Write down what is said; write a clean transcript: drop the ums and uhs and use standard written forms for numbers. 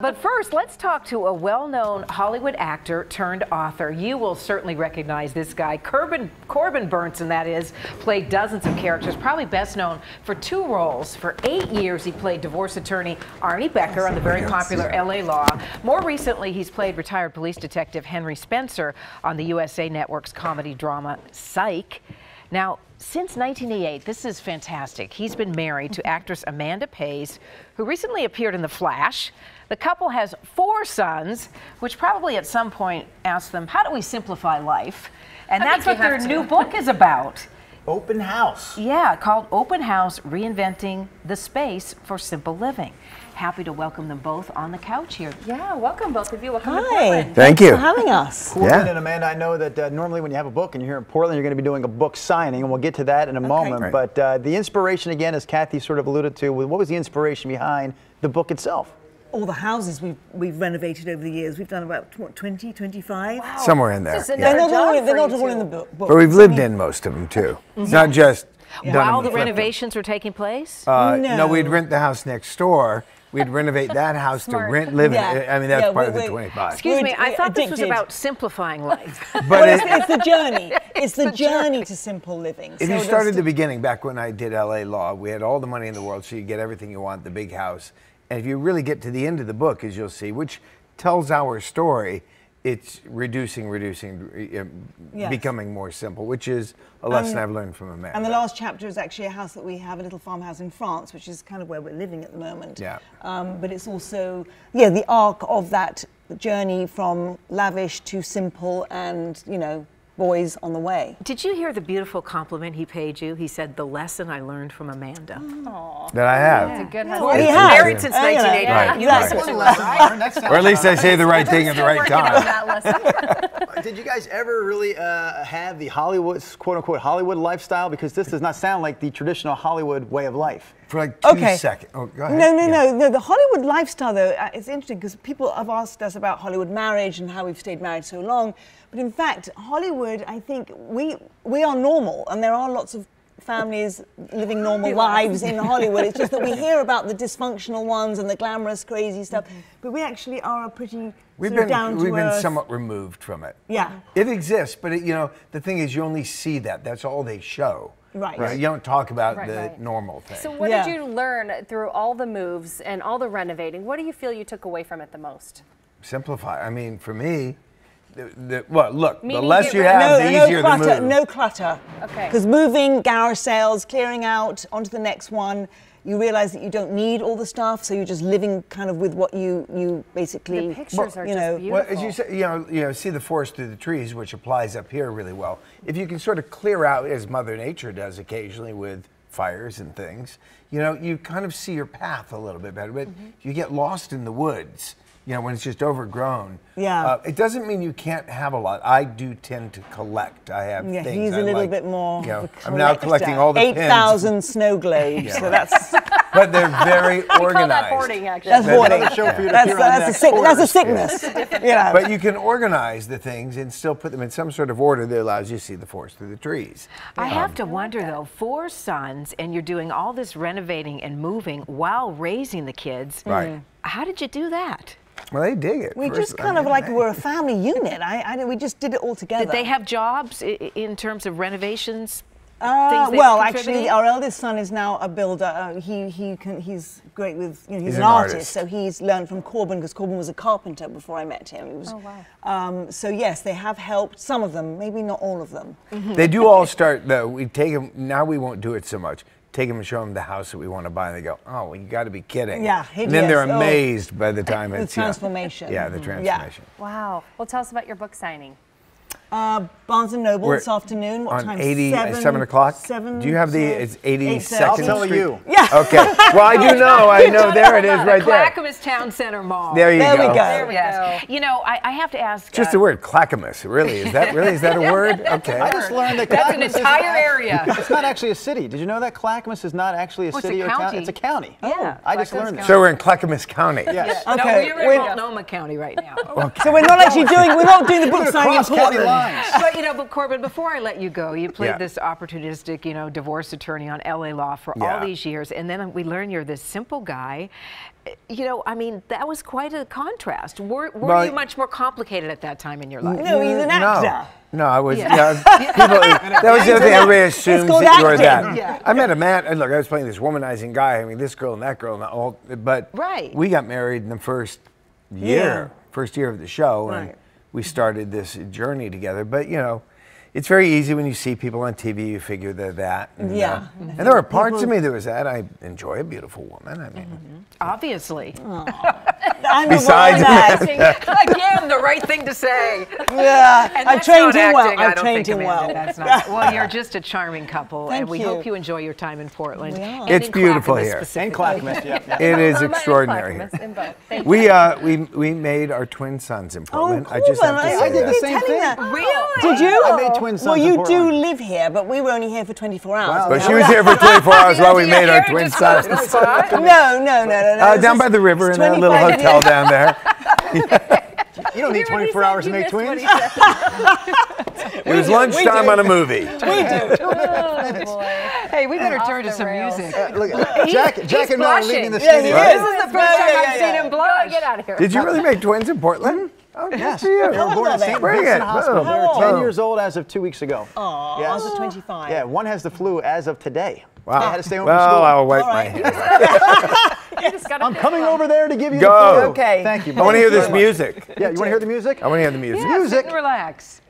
But first, let's talk to a well-known Hollywood actor turned author. You will certainly recognize this guy. Corbin Bernsen, that is, played dozens of characters, probably best known for two roles. For 8 years, he played divorce attorney Arnie Becker on the very popular LA Law. More recently, he's played retired police detective Henry Spencer on the USA Network's comedy drama Psych. Now, since 1988, this is fantastic. He's been married to actress Amanda Pays, who recently appeared in The Flash. The couple has 4 sons, which probably at some point asked them, how do we simplify life? And that's what their new book is about. Open House. Yeah, called Open House, Reinventing the Space for Simple Living. Happy to welcome them both on the couch here. Yeah, welcome both of you. Welcome Hi. to Portland. Thank you for having us. Corbin and Amanda, I know that normally when you have a book and you're here in Portland, you're going to be doing a book signing, and we'll get to that in a moment. Right. But the inspiration, again, as Kathy sort of alluded to, what was the inspiration behind the book itself? All the houses we've renovated over the years. We've done about, what, 20, 25? Wow. Somewhere in there. They're not all in the book. But we've lived in most of them too. It's not just While the renovations were taking place? No, we'd rent the house next door. We'd renovate that house to live in. I mean, that's part of the 25. Excuse me, I thought this was about simplifying life. But it's the journey. It's the journey to simple living. If you started at the beginning, back when I did LA Law, we had all the money in the world, so you get everything you want, the big house. And if you really get to the end of the book, as you'll see, which tells our story, it's reducing, becoming more simple, which is a lesson I've learned from Amanda. And the last chapter is actually a house that we have, a little farmhouse in France, which is kind of where we're living at the moment. Yeah. But it's also, the arc of that journey from lavish to simple and, boys on the way. Did you hear the beautiful compliment he paid you? He said, the lesson I learned from Amanda. That I have. That's a good Well, he's been married since 1980. Right. You guys want a lesson. Or at least I say the right thing at the right time. Did you guys ever really have the Hollywood, quote-unquote, Hollywood lifestyle? Because this does not sound like the traditional Hollywood way of life. For like 2 seconds. Oh, go ahead. No. The Hollywood lifestyle, though, it's interesting because people have asked us about Hollywood marriage and how we've stayed married so long. But in fact, Hollywood, I think we are normal, and there are lots of families living normal lives in Hollywood. It's just that we hear about the dysfunctional ones and the glamorous, crazy stuff. But we actually are a pretty We've sort of down to been earth. somewhat removed from it. Yeah. It exists, but the thing is, you only see that. That's all they show. Right. You don't talk about the normal thing. So what did you learn through all the moves and all the renovating? What do you feel you took away from it the most? Simplify. I mean, for me, well, look, Meaning the less you have, the easier the move. No clutter. Okay. Because moving, garage sales, clearing out, onto the next one, you realize that you don't need all the stuff, so you're just living kind of with what you basically. The pictures are just beautiful. Well, as you say, see the forest through the trees, which applies up here really well. If you can sort of clear out, as Mother Nature does occasionally with fires and things, you kind of see your path a little bit better. But you get lost in the woods, when it's just overgrown. Yeah. It doesn't mean you can't have a lot. I do tend to collect. I have things. He's a little bit more. I'm now collecting all the pins. 8,000 snow globes. So that's. But they're very organized. We call that hoarding, actually. That's hoarding. That's a sickness. But you can organize the things and still put them in some sort of order that allows you to see the forest through the trees. I have to wonder, though, 4 sons, and you're doing all this renovating and moving while raising the kids. Right. How did you do that? Well, they dig it. We just kind of like we're a family unit. We just did it all together. Did they have jobs in terms of renovations? Well, actually, our eldest son is now a builder. He's great with, he's an artist. So he's learned from Corbin, because Corbin was a carpenter before I met him. He was, so yes, they have helped. Some of them, maybe not all of them. They do all start though. We take them now. We won't do it so much. Take them and show them the house that we want to buy, and they go, "Oh, well, you got to be kidding!" Yeah, and then they're amazed by the time the it's transformation. Yeah, the transformation. Yeah. Wow. Well, tell us about your book signing. Barnes & Noble this afternoon. What time? 7 o'clock? 7. Do you have it's 82nd I'll tell you. Yeah. Okay. Well, I do know. I know. There it is, right there. Clackamas Town Center Mall. There you go. There we go. There we Yes. go. I have to ask. Just the word Clackamas. Really? Is that a word? Okay. I just learned that That's an Clackamas entire area. It's not actually a city. Did you know that Clackamas is not actually a city or county. It's a county. Yeah. I just learned that. So we're in Clackamas County. Yes. No, Okay. we're in Multnomah County right now. So we're not actually doing the book signing in Cross county Portland. Nice. But, but Corbin, before I let you go, you played Yeah. this opportunistic, divorce attorney on LA Law for Yeah. all these years. And then we learn you're this simple guy. That was quite a contrast. Were Well, you much more complicated at that time in your life? No, he's an actor. No, I was. Yeah. People, that was the other thing. Everybody assumes called that you were acting. that. Yeah. I met a man. And look, I was playing this womanizing guy. I mean, this girl and that girl, and all. But Right. we got married in the first year of the show, and Right. we started this journey together. But it's very easy when you see people on TV. You figure they're that. And, Yeah. and there were parts of me that was that. I enjoy a beautiful woman. I mean. Obviously. I'm Besides the one that. Again, the right thing to say. Yeah, And I've that's trained not him well. acting, I I've don't trained think, him Amanda. well. That's not. Well, you're just a charming couple, and Thank we you. hope you enjoy your time in Portland. We are. And It's in beautiful Clackamas here. And specifically. Clackamas, yeah. It is Irma and extraordinary here. Clackamas in both. Thank you. We made our twin sons in Oh, Portland. Corbin, I just have to say I did that. the same thing. Really? Did you? I made twin sons Well, in you do Portland. live here, but we were only here for 24 hours. Wow. But she was here for 24 hours while we made our twin sons. No. Down by the river in that little hotel down there. You don't need 24 hours to make twins. It was lunchtime on a movie. Oh, boy. Hey, we better Off turn to the some rails. music. Look, Jack and Mel are leaving the Yeah, he studio. is. This is the first time Yeah, I've seen him blush. Get out of here. Did you really make twins in Portland? Oh, good Yes, for you. they were born at St. Bring Vincent it. Hospital. Boom. They're How 10 old? years old as of 2 weeks ago. Aw, Yes. I was 25. Yeah, one has the flu as of today. Wow. They had to stay home from Well, school. I'll wipe All my right. hands. You just gotta I'm pick coming one. over there to give you Go. the flu. Okay. Thank you. I want to hear this Thank you very much. music. Yeah, you want to hear the music? I want to hear the music. Yeah, sit Music. and relax.